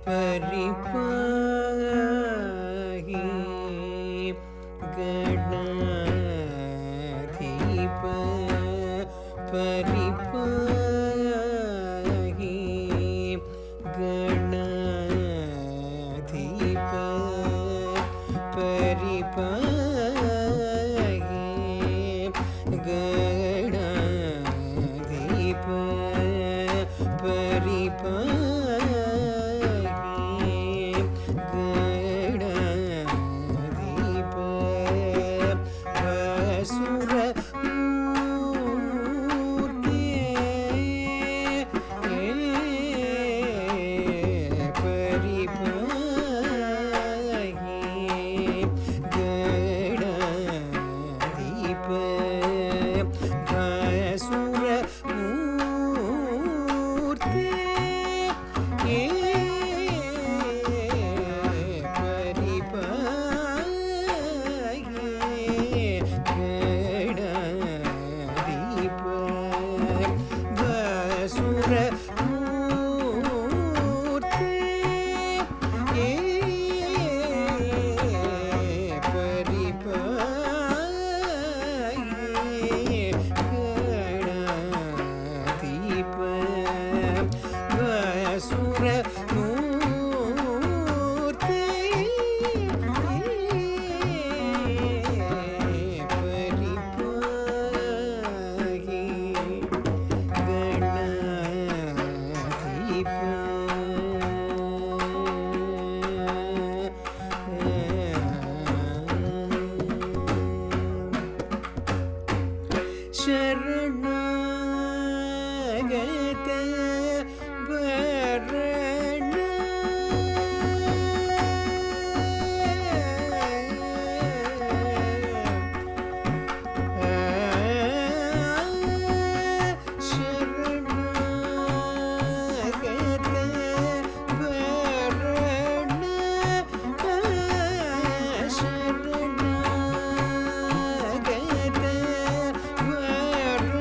परिपाहि गणाधिप परिपाहि गणाधिप परिपाहि गणाधिप परिपाहि गणाधिप Asur Sharanagat Baran Sharanagat Baran Sharanagat Baran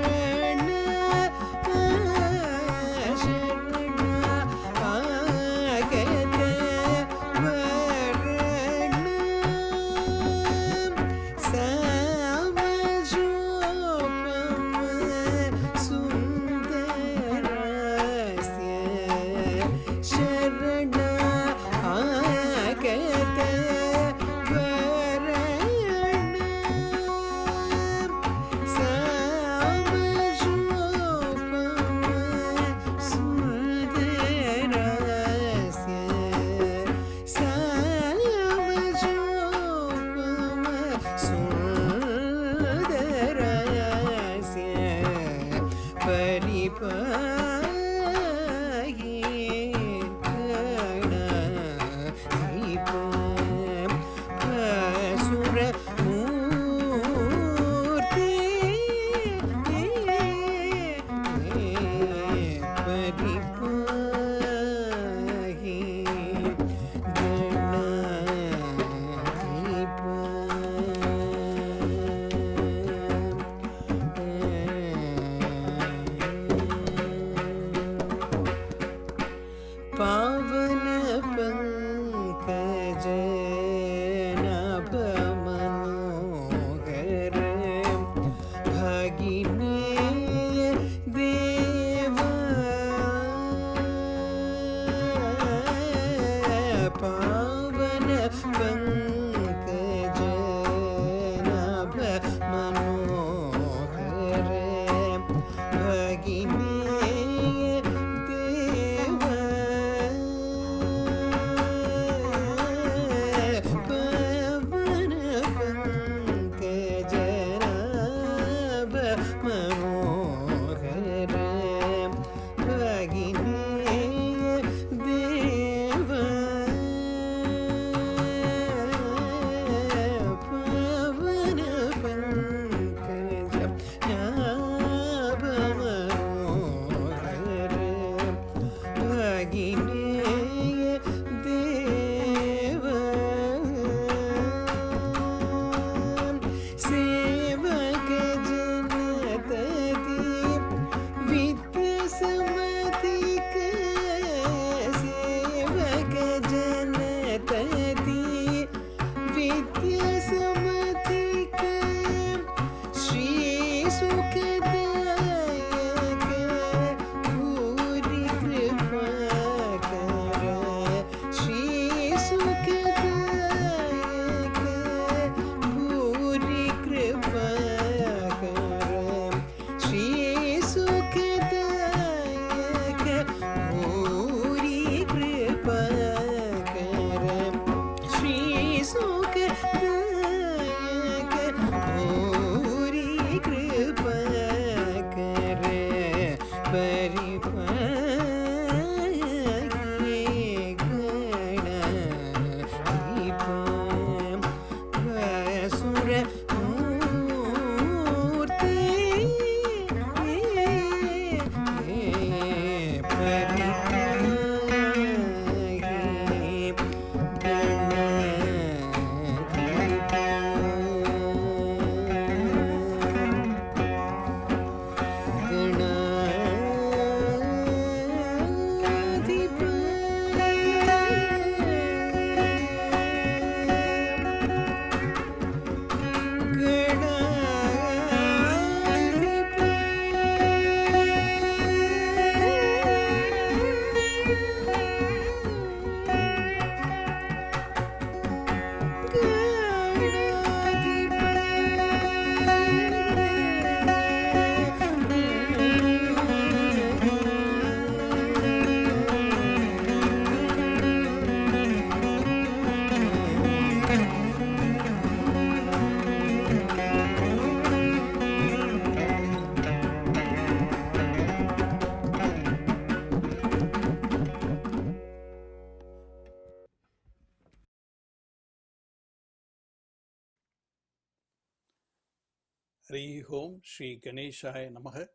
Hri Om Shri Ganeshaya Namaha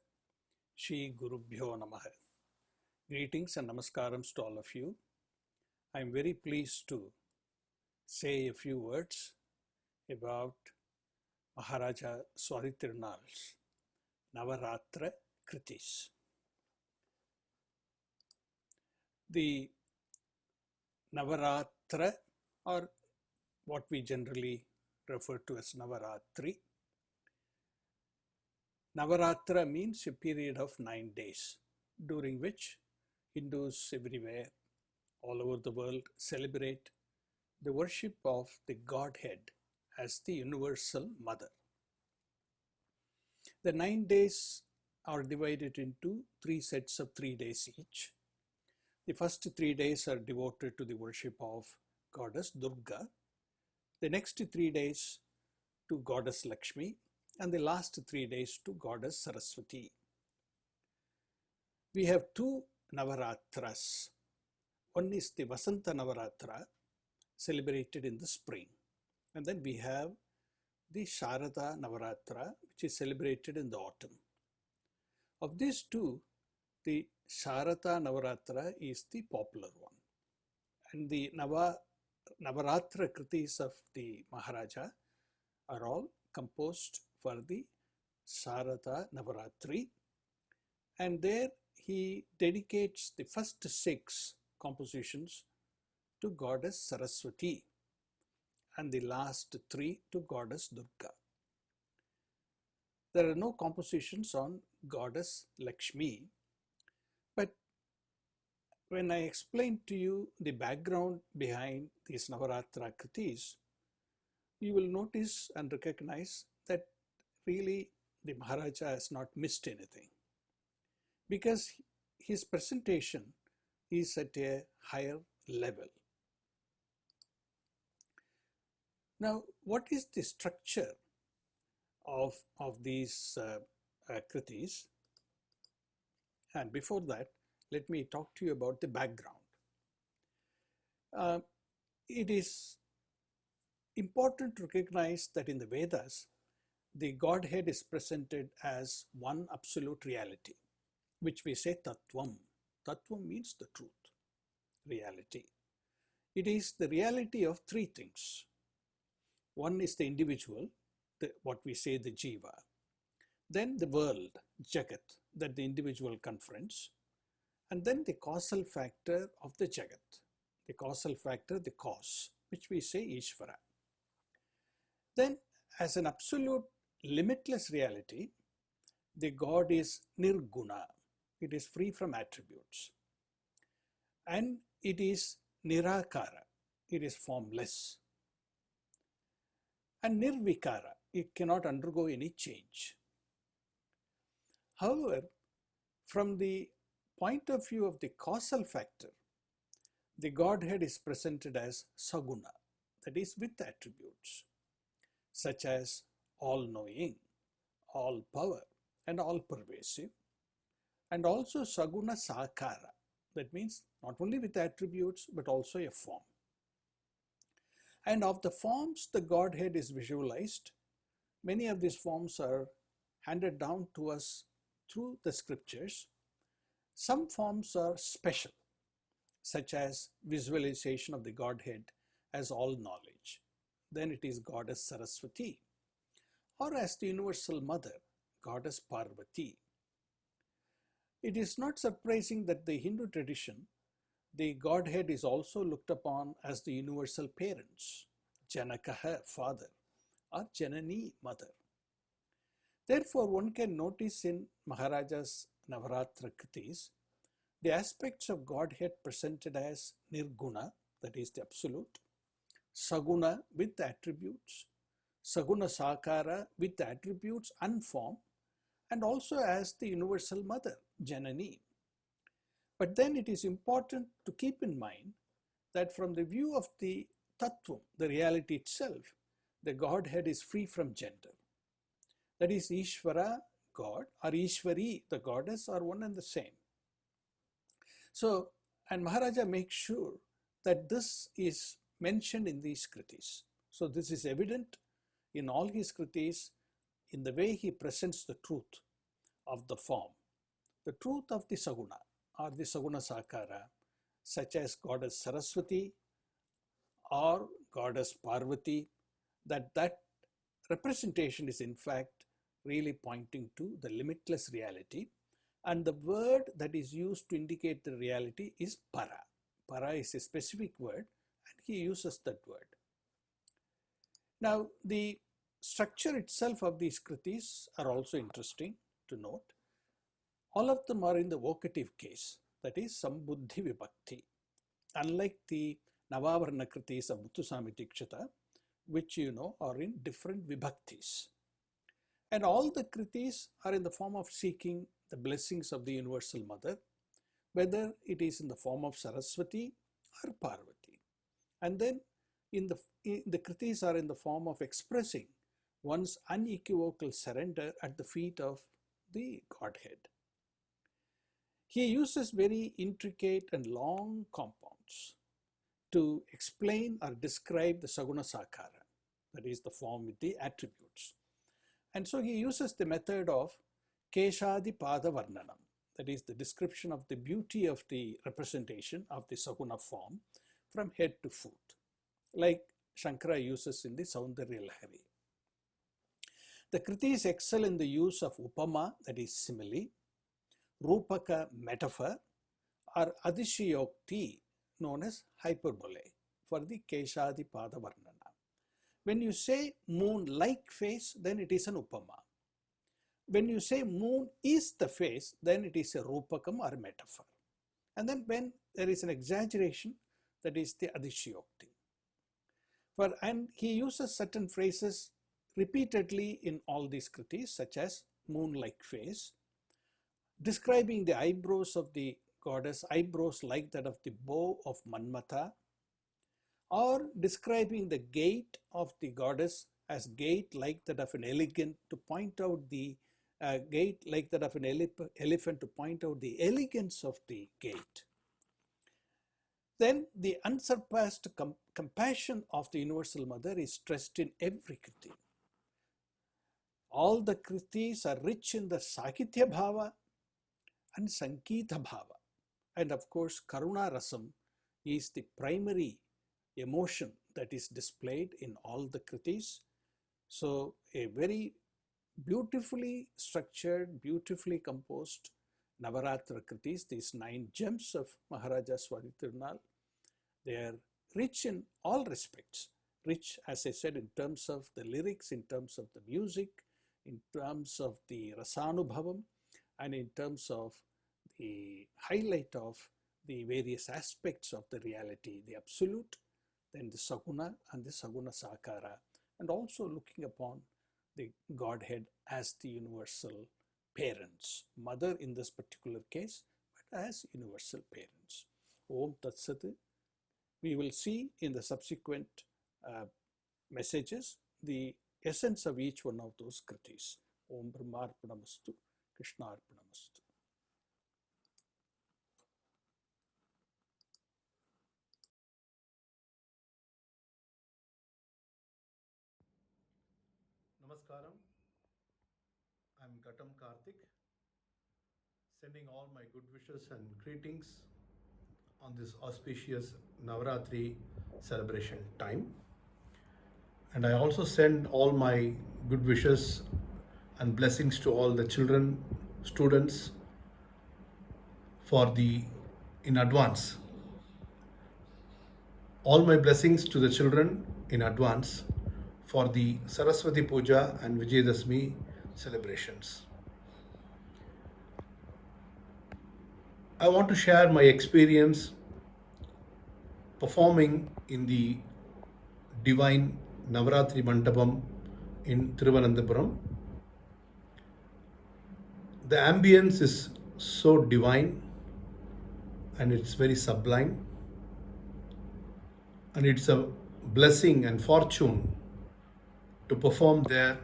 Shri Gurubhyo Namaha. Greetings and namaskarams to all of you. I am very pleased to say a few words about Maharaja Swati Tirunal's Navaratra Kritis. The Navaratra, or what we generally refer to as Navaratri. Navaratra means a period of 9 days, during which Hindus everywhere, all over the world, celebrate the worship of the Godhead as the Universal Mother. The 9 days are divided into 3 sets of 3 days each. The first 3 days are devoted to the worship of Goddess Durga, the next 3 days to Goddess Lakshmi, and the last 3 days to Goddess Saraswati. We have 2 Navaratras. One is the Vasanta Navaratra, celebrated in the spring. And then we have the Sharada Navaratra, which is celebrated in the autumn. Of these 2, the Sharada Navaratra is the popular one. And the Navaratra Kritis of the Maharaja are all composed for the Sharada Navaratri. And there he dedicates the first 6 compositions to Goddess Saraswati and the last 3 to Goddess Durga. There are no compositions on Goddess Lakshmi, but when I explain to you the background behind these Navaratra Kritis, you will notice and recognize that really the Maharaja has not missed anything, because his presentation is at a higher level. Now, what is the structure of these kritis? And before that, let me talk to you about the background. It is important to recognize that in the Vedas, the Godhead is presented as one absolute reality, which we say Tattvam. Tattvam means the truth, reality. It is the reality of 3 things. One is the individual, what we say the Jiva. Then the world, Jagat, that the individual confronts. And then the causal factor of the Jagat. The causal factor, the cause, which we say Ishvara. Then, as an absolute limitless reality, the God is Nirguna. It is free from attributes. And it is Nirakara. It is formless. And Nirvikara. It cannot undergo any change. However, from the point of view of the causal factor, the Godhead is presented as Saguna, that is with attributes, such as all-knowing, all-power, and all-pervasive, and also Saguna Sakara, that means not only with attributes, but also a form. And of the forms the Godhead is visualized, many of these forms are handed down to us through the scriptures. Some forms are special, such as visualization of the Godhead as all knowledge. Then it is Goddess Saraswati, or as the Universal Mother, Goddess Parvati. It is not surprising that the Hindu tradition, the Godhead is also looked upon as the universal parents, Janakaha, father, or Janani, mother. Therefore, one can notice in Maharaja's Navaratra Kritis the aspects of Godhead presented as Nirguna, that is the absolute, Saguna with attributes, Saguna Sakara with attributes and form, and also as the Universal Mother, Janani. But then it is important to keep in mind that from the view of the Tattvam, the reality itself, the Godhead is free from gender. That is, Ishvara, God, or Ishvari, the goddess, are one and the same. So, and Maharaja makes sure that this is mentioned in these kritis. So this is evident in all his kritis. in the way he presents the truth of the form, the truth of the Saguna or the Saguna Sakara, such as Goddess Saraswati or Goddess Parvati, that representation is in fact really pointing to the limitless reality, and the word that is used to indicate the reality is para. Para is a specific word and he uses that word. Now the structure itself of these kritis are also interesting to note. All of them are in the vocative case, that is Sambuddhi Vibhakti, unlike the Navavarna kritis of Muthuswami Dikshita, which you know are in different vibhaktis. And all the kritis are in the form of seeking the blessings of the Universal Mother, whether it is in the form of Saraswati or Parvati. And then the kritis are in the form of expressing one's unequivocal surrender at the feet of the Godhead. He uses very intricate and long compounds to explain or describe the Saguna Sakara, that is the form with the attributes. And so he uses the method of Keshadi Pada Varnanam, that is the description of the beauty of the representation of the Saguna form from head to foot, like Shankara uses in the Saundarya Lahari. The kritis excel in the use of Upama, that is simile, Rupaka metaphor, or Adishayokti, known as hyperbole, for the Keshadi Pada Varnana. When you say moon-like face, then it is an Upama. When you say moon is the face, then it is a Rupakam or metaphor. And then when there is an exaggeration, that is the Adishayokti. And he uses certain phrases repeatedly in all these kritis, such as moon-like face, describing the eyebrows of the goddess, eyebrows like that of the bow of Manmatha, or describing the gait of the goddess as gait like that of an elegant, to point out the gait like that of an elephant, to point out the elegance of the gait. Then the unsurpassed compassion of the Universal Mother is stressed in every kriti. All the kritis are rich in the Sakitya Bhava and Sankita Bhava. And of course, Karuna Rasam is the primary emotion that is displayed in all the kritis. So a very beautifully structured, beautifully composed Navaratra kritis, these 9 gems of Maharaja Swati Tirunal, they are rich in all respects. Rich, as I said, in terms of the lyrics, in terms of the music, in terms of the Rasanubhavam, and in terms of the highlight of the various aspects of the reality, the absolute, then the Saguna and the Saguna Sakara, and also looking upon the Godhead as the universal parents, mother in this particular case, but as universal parents. Om Tat Sat. We will see in the subsequent messages the essence of each one of those kritis. Om Brahmarpanamastu, Krishnarpanamastu. Namaskaram. I'm Ghatam Karthik, sending all my good wishes and greetings on this auspicious Navaratri celebration time. And I also send all my good wishes and blessings to all the children, students in advance. All my blessings to the children in advance for the Saraswati Puja and Vijayadashmi celebrations. I want to share my experience performing in the Divine Navaratri Mandapam in Thiruvananthapuram. The ambience is so divine and it's very sublime, and it's a blessing and fortune to perform there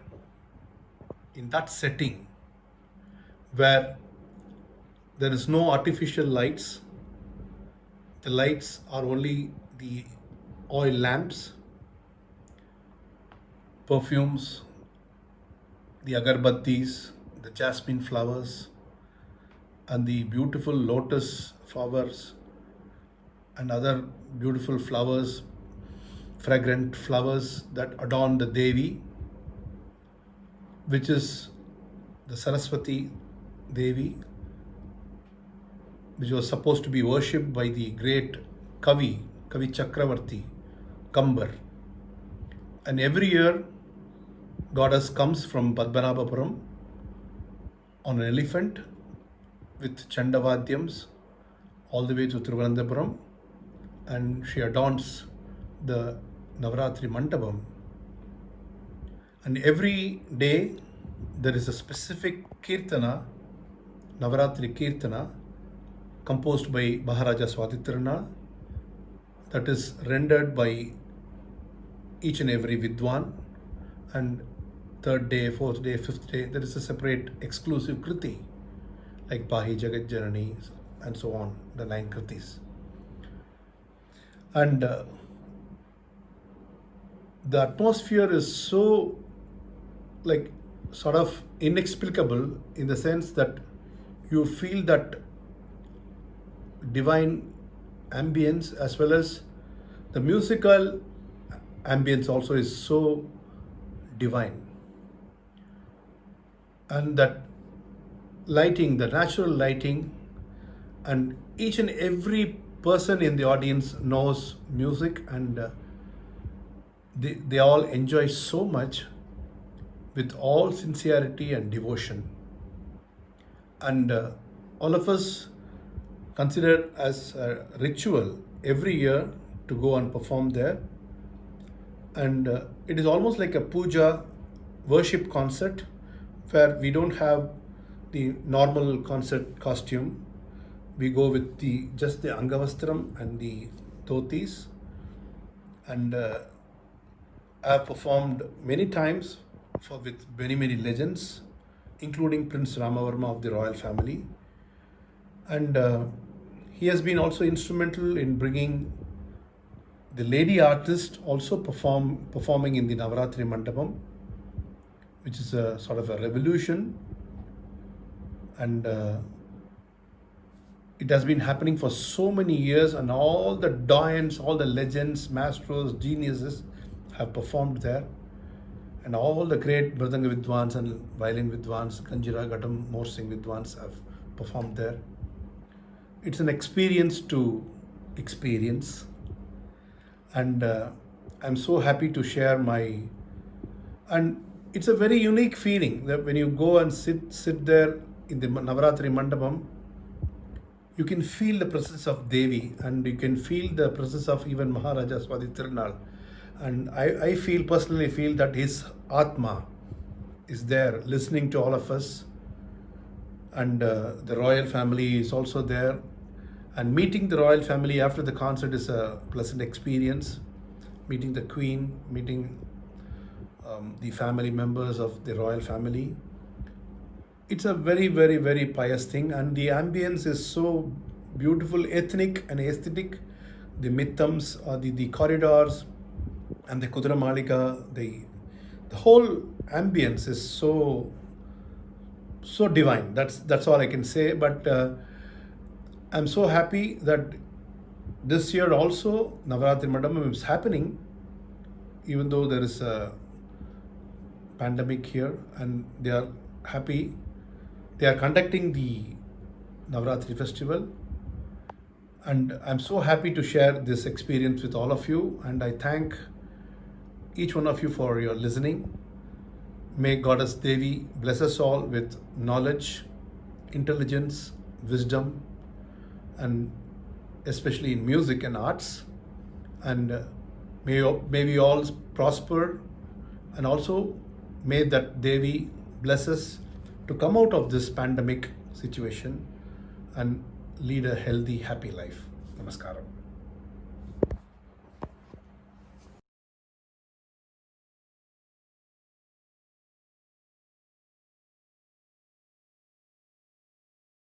in that setting where there is no artificial lights. The lights are only the oil lamps, perfumes, the agarbattis, the jasmine flowers, and the beautiful lotus flowers and other beautiful flowers, fragrant flowers that adorn the Devi, which is the Saraswati Devi, which was supposed to be worshipped by the great Kavi Chakravarti, Kambar. And every year, goddess comes from Padmanabhapuram on an elephant with Chandavadyams all the way to Thiruvananthapuram, and she adorns the Navaratri Mandapam. And every day there is a specific Kirtana, Navaratri Kirtana, composed by Maharaja Swatitirunal, that is rendered by each and every Vidwan. And third day, fourth day, fifth day, there is a separate exclusive Kriti, like Pahi Jagat Janani and so on, the 9 Kritis. And the atmosphere is so sort of inexplicable, in the sense that you feel that divine ambience, as well as the musical ambience also is so divine. And that lighting, the natural lighting, and each and every person in the audience knows music, and they all enjoy so much with all sincerity and devotion. And all of us consider as a ritual every year to go and perform there. And it is almost like a puja worship concert, where we don't have the normal concert costume. We go with just the Angavastram and the dhotis. And I have performed many times with many legends, including Prince Ramavarma of the royal family. And he has been also instrumental in bringing the lady artist also performing in the Navaratri Mandapam, which is a sort of a revolution. And it has been happening for so many years, and all the doyens, all the legends, maestros, geniuses have performed there. And all the great Mridanga Vidwans and violin Vidwans, Kanjira, Ghatam, Morsing Vidwans have performed there. It's an experience to experience. And I'm so happy to share and it's a very unique feeling that when you go and sit there in the Navaratri Mandapam, you can feel the presence of Devi, and you can feel the presence of even Maharaja Swatitirunal. And I personally feel that his Atma is there listening to all of us. And the royal family is also there. And meeting the royal family after the concert is a pleasant experience. Meeting the Queen, meeting the family members of the royal family. It's a very pious thing, and the ambience is so beautiful, ethnic and aesthetic. The mithams, the corridors, and the Kudra Malika, the whole ambience is so divine. That's all I can say. But I'm so happy that this year also Navaratri Mandapam is happening, even though there is a pandemic here, and they are happy. They are conducting the Navaratri festival, and I'm so happy to share this experience with all of you, and I thank each one of you for your listening. May Goddess Devi bless us all with knowledge, intelligence, wisdom, and especially in music and arts. And may we all prosper, and also may that Devi bless us to come out of this pandemic situation and lead a healthy, happy life. Namaskaram.